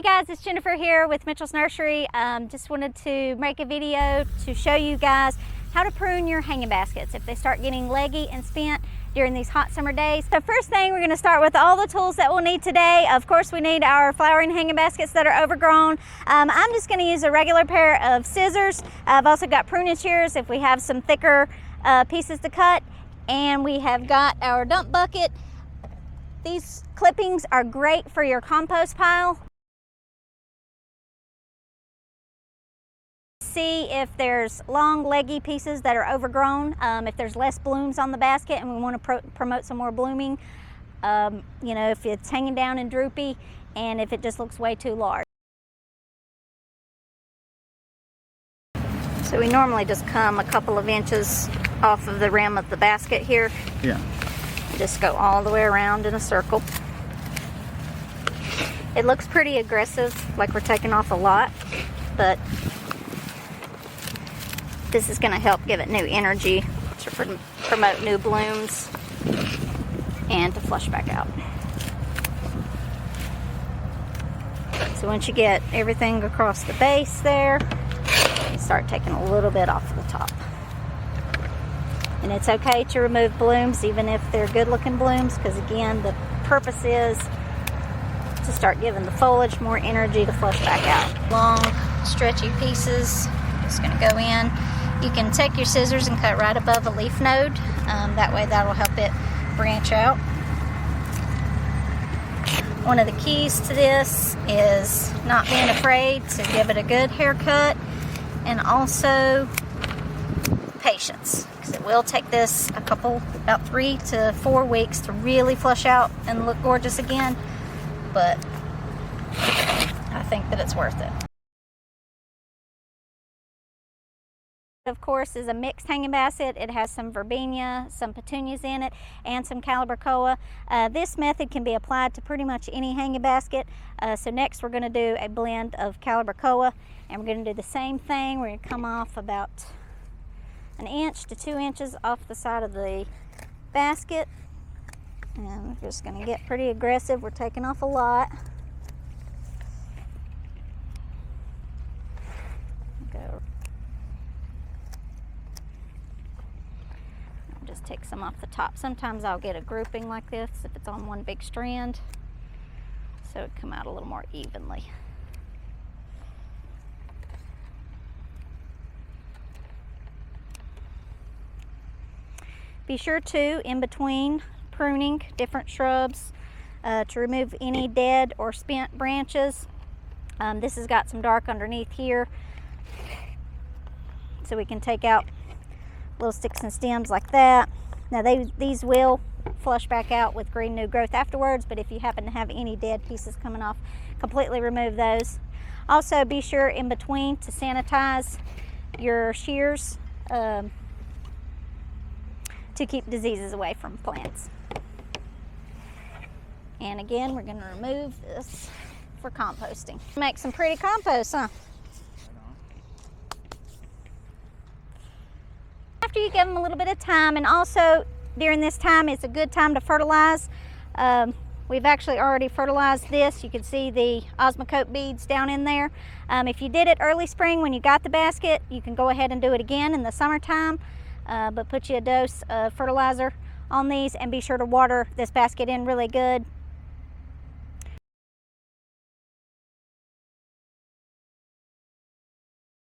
Hey guys, it's Jennifer here with Mitchell's Nursery. Just wanted to make a video to show you guys how to prune your hanging baskets if they start getting leggy and spent during these hot summer days. So first thing, we're going to start with all the tools that we'll need today. Of course, we need our flowering hanging baskets that are overgrown. I'm just going to use a regular pair of scissors. I've also got pruning shears if we have some thicker pieces to cut. And we have got our dump bucket. These clippings are great for your compost pile. See if there's long leggy pieces that are overgrown, if there's less blooms on the basket and we want to promote some more blooming, you know, if it's hanging down and droopy and if it just looks way too large. So we normally just come a couple of inches off of the rim of the basket here. Yeah. Just go all the way around in a circle. It looks pretty aggressive, like we're taking off a lot, but this is going to help give it new energy to promote new blooms and to flush back out. So once you get everything across the base there, you start taking a little bit off the top. And it's okay to remove blooms even if they're good looking blooms, because again, the purpose is to start giving the foliage more energy to flush back out. Long, stretchy pieces, just going to go in. You can take your scissors and cut right above a leaf node. That way that'll help it branch out. One of the keys to this is not being afraid to give it a good haircut, and also patience, because it will take this about 3 to 4 weeks to really flush out and look gorgeous again, but I think that it's worth it. Of course, is a mixed hanging basket. It has some verbena, some petunias in it, and some calibrachoa. This method can be applied to pretty much any hanging basket. So next we're going to do a blend of calibrachoa, and we're going to do the same thing. We're going to come off about 1 inch to 2 inches off the side of the basket, and we're just going to get pretty aggressive. We're taking off a lot. Go. Just take some off the top. Sometimes I'll get a grouping like this if it's on one big strand, so it come out a little more evenly. Be sure to, in between pruning different shrubs, to remove any dead or spent branches. This has got some dark underneath here, so we can take out little sticks and stems like that. Now these will flush back out with green new growth afterwards, but if you happen to have any dead pieces coming off, completely remove those. Also be sure in between to sanitize your shears to keep diseases away from plants. And again, we're going to remove this for composting. Make some pretty compost, huh? After you give them a little bit of time, and also during this time it's a good time to fertilize. We've actually already fertilized this. You can see the Osmocote beads down in there. If you did it early spring when you got the basket, you can go ahead and do it again in the summertime, but put you a dose of fertilizer on these, and be sure to water this basket in really good